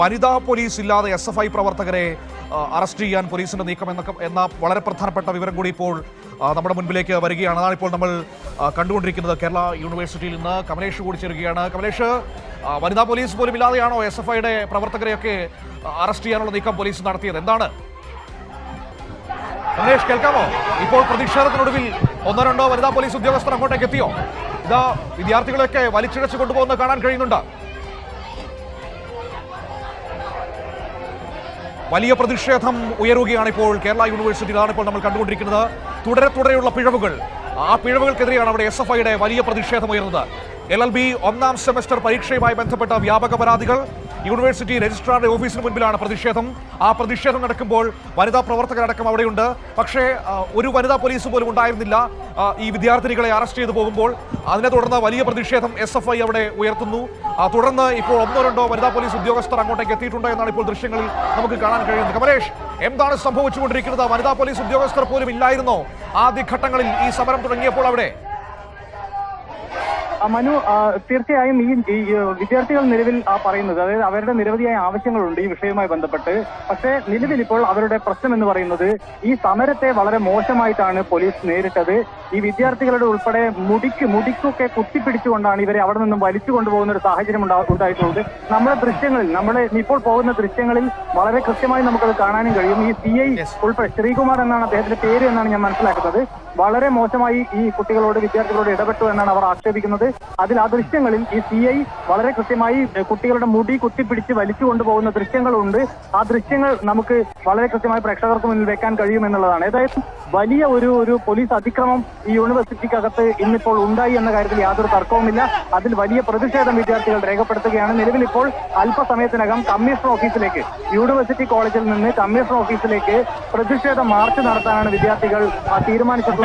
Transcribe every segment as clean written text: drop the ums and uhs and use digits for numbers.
വനിതാ പോലീസ് ഇല്ലാതെ SFI പ്രവർത്തകരെ അറസ്റ്റ് ചെയ്യാൻ പോലീസിന്റെ നീക്കം എന്ന വളരെ പ്രധാനപ്പെട്ട വിവരം കൂടി ഇപ്പോൾ നമ്മുടെ മുൻപിലേക്ക് വരികയാണ്. അതാണ് ഇപ്പോൾ നമ്മൾ കണ്ടുകൊണ്ടിരിക്കുന്നത്. കേരള യൂണിവേഴ്സിറ്റിയിൽ നിന്ന് കമലേഷ് കൂടി ചേരുകയാണ്. കമലേഷ്, വനിതാ പോലീസ് പോലും ഇല്ലാതെയാണോ SFIയുടെ പ്രവർത്തകരെയൊക്കെ അറസ്റ്റ് ചെയ്യാനുള്ള നീക്കം പോലീസ് നടത്തിയത്? എന്താണ് കമലേഷ്, കേൾക്കാമോ? ഇപ്പോൾ പ്രതിഷേധത്തിനൊടുവിൽ ഒന്നോ രണ്ടോ വനിതാ പോലീസ് ഉദ്യോഗസ്ഥർ അങ്ങോട്ടേക്ക് എത്തിയോ? ഇതാ വിദ്യാർത്ഥികളെയൊക്കെ വലിച്ചിഴച്ച് കൊണ്ടുപോകുന്നത് കാണാൻ കഴിയുന്നുണ്ട്. വലിയ പ്രതിഷേധം ഉയരുകയാണ് ഇപ്പോൾ കേരള യൂണിവേഴ്സിറ്റിയിലാണ് ഇപ്പോൾ നമ്മൾ കണ്ടുകൊണ്ടിരിക്കുന്നത്. തുടരെയുള്ള പിഴവുകൾ, ആ പിഴവുകൾക്കെതിരെയാണ് അവിടെ SFIയുടെ വലിയ പ്രതിഷേധം ഉയർന്നത്. LLB ഒന്നാം സെമസ്റ്റർ പരീക്ഷയുമായി ബന്ധപ്പെട്ട വ്യാപക പരാതികൾ, യൂണിവേഴ്സിറ്റി രജിസ്ട്രാറുടെ ഓഫീസിന് മുൻപിലാണ് പ്രതിഷേധം. ആ പ്രതിഷേധം നടക്കുമ്പോൾ വനിതാ പ്രവർത്തകരടക്കം അവിടെയുണ്ട്. പക്ഷേ ഒരു വനിതാ പോലീസ് പോലും ഉണ്ടായിരുന്നില്ല ഈ വിദ്യാർത്ഥിനികളെ അറസ്റ്റ് ചെയ്തു പോകുമ്പോൾ. അതിനെ തുടർന്ന് വലിയ പ്രതിഷേധം SFI അവിടെ ഉയർത്തുന്നു. തുടർന്ന് ഇപ്പോൾ ഒന്നോ രണ്ടോ വനിതാ പോലീസ് ഉദ്യോഗസ്ഥർ അങ്ങോട്ടേക്ക് എത്തിയിട്ടുണ്ട് എന്നാണ് ഇപ്പോൾ ദൃശ്യങ്ങളിൽ നമുക്ക് കാണാൻ കഴിയുന്നത്. കമലേഷ്, എന്താണ് സംഭവിച്ചുകൊണ്ടിരിക്കുന്നത്? വനിതാ പോലീസ് ഉദ്യോഗസ്ഥർ പോലും ഇല്ലായിരുന്നോ ആദ്യഘട്ടങ്ങളിൽ ഈ സമരം തുടങ്ങിയപ്പോൾ അവിടെ? മനു, തീർച്ചയായും ഈ വിദ്യാർത്ഥികൾ നിലവിൽ പറയുന്നത്, അതായത് അവരുടെ നിരവധിയായ ആവശ്യങ്ങളുണ്ട് ഈ വിഷയവുമായി ബന്ധപ്പെട്ട്. പക്ഷേ നിലവിൽ ഇപ്പോൾ അവരുടെ പ്രശ്നം എന്ന് പറയുന്നത് ഈ സമരത്തെ വളരെ മോശമായിട്ടാണ് പോലീസ് നേരിട്ടത്. ഈ വിദ്യാർത്ഥികളുടെ ഉൾപ്പെടെ മുടിക്കൊക്കെ കുത്തിപ്പിടിച്ചുകൊണ്ടാണ് ഇവരെ അവിടെ നിന്നും വലിച്ചു കൊണ്ടുപോകുന്ന ഒരു സാഹചര്യം ഉണ്ടായിട്ടുള്ളത്. നമ്മുടെ ദൃശ്യങ്ങളിൽ, നമ്മുടെ ഇപ്പോൾ പോകുന്ന ദൃശ്യങ്ങളിൽ വളരെ കൃത്യമായി നമുക്കത് കാണാനും കഴിയും. ഈ CI ഉൾപ്പെടെ, ശ്രീകുമാർ എന്നാണ് അദ്ദേഹത്തിന്റെ പേര് എന്നാണ് ഞാൻ മനസ്സിലാക്കുന്നത്, വളരെ മോശമായി ഈ വിദ്യാർത്ഥികളോട് ഇടപെട്ടു എന്നാണ് അവർ ആക്ഷേപിക്കുന്നത്. അതിൽ ആ ദൃശ്യങ്ങളിൽ ഈ CI വളരെ കൃത്യമായി കുട്ടികളുടെ മുടി കുത്തിപ്പിടിച്ച് വലിച്ചു കൊണ്ടുപോകുന്ന ദൃശ്യങ്ങളുണ്ട്. ആ ദൃശ്യങ്ങൾ നമുക്ക് വളരെ കൃത്യമായി പ്രേക്ഷകർക്ക് മുന്നിൽ വെക്കാൻ കഴിയുമെന്നുള്ളതാണ്. ഏതായാലും വലിയ ഒരു പോലീസ് അതിക്രമം ഈ യൂണിവേഴ്സിറ്റിക്കകത്ത് ഇന്നിപ്പോൾ ഉണ്ടായി എന്ന കാര്യത്തിൽ യാതൊരു തർക്കവുമില്ല. അതിൽ വലിയ പ്രതിഷേധം വിദ്യാർത്ഥികൾ രേഖപ്പെടുത്തുകയാണ്. നിലവിൽ ഇപ്പോൾ അല്പസമയത്തിനകം കമ്മീഷണർ ഓഫീസിലേക്ക്, യൂണിവേഴ്സിറ്റി കോളേജിൽ നിന്ന് കമ്മീഷണർ ഓഫീസിലേക്ക് പ്രതിഷേധ മാർച്ച് നടത്താനാണ് വിദ്യാർത്ഥികൾ തീരുമാനിച്ചിട്ടുള്ളത്.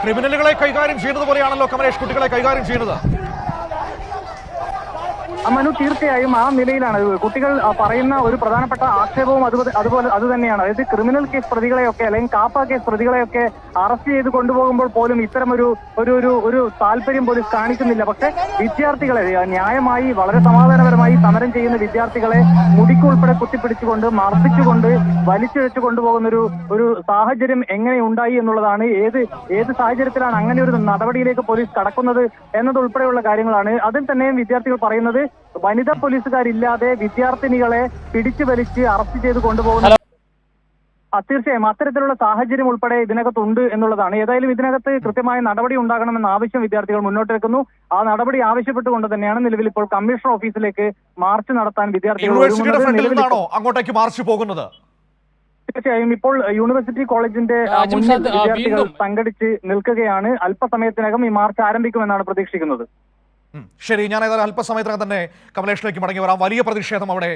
ക്രിമിനലുകളെ കൈകാര്യം ചെയ്യുന്നത് പോലെയാണല്ലോ കമലേഷ് കുട്ടികളെ കൈകാര്യം ചെയ്യുന്നത്. മനു, തീർച്ചയായും ആ നിലയിലാണ് കുട്ടികൾ പറയുന്ന ഒരു പ്രധാനപ്പെട്ട ആക്ഷേപവും അതുപോലെ അത് തന്നെയാണ്. അതായത് ക്രിമിനൽ കേസ് പ്രതികളെയൊക്കെ അല്ലെങ്കിൽ കാപ്പ കേസ് പ്രതികളെയൊക്കെ അറസ്റ്റ് ചെയ്ത് കൊണ്ടുപോകുമ്പോൾ പോലും ഇത്തരം ഒരു താല്പര്യം പോലീസ് കാണിക്കുന്നില്ല. പക്ഷെ വിദ്യാർത്ഥികളെ ന്യായമായി വളരെ സമാധാനപരമായി സമരം ചെയ്യുന്ന വിദ്യാർത്ഥികളെ മുടിക്കുൾപ്പെടെ കുത്തിപ്പിടിച്ചുകൊണ്ട് മർദ്ദിച്ചുകൊണ്ട് വലിച്ചിഴച്ചു കൊണ്ടുപോകുന്ന ഒരു സാഹചര്യം എങ്ങനെ ഉണ്ടായി എന്നുള്ളതാണ്. ഏത് സാഹചര്യത്തിലാണ് അങ്ങനെ ഒരു നടപടിയിലേക്ക് പോലീസ് കടക്കുന്നത് എന്നതുൾപ്പെടെയുള്ള കാര്യങ്ങളാണ്. അതിൽ തന്നെ വിദ്യാർത്ഥികൾ പറയുന്നത് വനിതാ പോലീസുകാരില്ലാതെ വിദ്യാർത്ഥിനികളെ പിടിച്ചു വലിച്ച് അറസ്റ്റ് ചെയ്ത് കൊണ്ടുപോകുന്ന തീർച്ചയായും അത്തരത്തിലുള്ള സാഹചര്യം ഉൾപ്പെടെ ഇതിനകത്തുണ്ട് എന്നുള്ളതാണ്. ഏതായാലും ഇതിനകത്ത് കൃത്യമായ നടപടി ഉണ്ടാകണമെന്ന ആവശ്യം വിദ്യാർത്ഥികൾ മുന്നോട്ട് വെക്കുന്നു. ആ നടപടി ആവശ്യപ്പെട്ടുകൊണ്ട് തന്നെയാണ് നിലവിൽ ഇപ്പോൾ കമ്മീഷണർ ഓഫീസിലേക്ക് മാർച്ച് നടത്താൻ വിദ്യാർത്ഥികൾ അങ്ങോട്ടേക്ക് മാർച്ച് പോകുന്നത്. തീർച്ചയായും ഇപ്പോൾ യൂണിവേഴ്സിറ്റി കോളേജിന്റെ മുന്നിൽ വിദ്യാർത്ഥികൾ സംഘടിച്ച് നിൽക്കുകയാണ്. അല്പസമയത്തിനകം ഈ മാർച്ച് ആരംഭിക്കുമെന്നാണ് പ്രതീക്ഷിക്കുന്നത്. ശരി, ഞാൻ ഏതായാലും അല്പസമയത്തിനകം തന്നെ കമലേഷിലേക്ക് മടങ്ങി വരാം. വലിയ പ്രതിഷേധം അവിടെ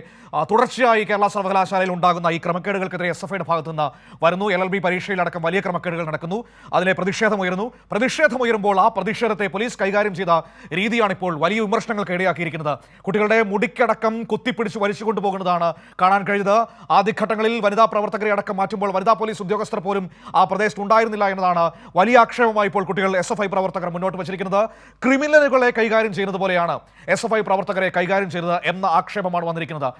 തുടർച്ചയായി കേരള സർവകലാശാലയിൽ ഉണ്ടാകുന്ന ഈ ക്രമക്കേടുകൾക്കെതിരെ SFIയുടെ ഭാഗത്തു നിന്ന് വരുന്നു. LLB പരീക്ഷയിലടക്കം വലിയ ക്രമക്കേടുകൾ നടക്കുന്നു. അതിലെ പ്രതിഷേധം ഉയരുന്നു. പ്രതിഷേധം ഉയരുമ്പോൾ ആ പ്രതിഷേധത്തെ പോലീസ് കൈകാര്യം ചെയ്ത രീതിയാണ് ഇപ്പോൾ വലിയ വിമർശനങ്ങൾക്ക് ഇടയാക്കിയിരിക്കുന്നത്. കുട്ടികളുടെ മുടിക്കടക്കം കുത്തിപ്പിടിച്ച് വലിച്ചു കൊണ്ടുപോകുന്നതാണ് കാണാൻ കഴിയുന്നത്. ആദ്യഘട്ടങ്ങളിൽ വനിതാ പ്രവർത്തകരെ അടക്കം മാറ്റുമ്പോൾ വനിതാ പോലീസ് ഉദ്യോഗസ്ഥർ പോലും ആ പ്രദേശത്ത് ഉണ്ടായിരുന്നില്ല എന്നതാണ് വലിയ ആക്ഷേപമായി ഇപ്പോൾ കുട്ടികൾ SFI പ്രവർത്തകർ മുന്നോട്ട് വച്ചിരിക്കുന്നത്. ക്രിമിനലുകളെ കൈകാര്യം ചെയ്യുന്നത് പോലെയാണ് SFI പ്രവർത്തകരെ കൈകാര്യം ചെയ്തത് എന്ന ആക്ഷേപമാണ് വന്നിരിക്കുന്നത്.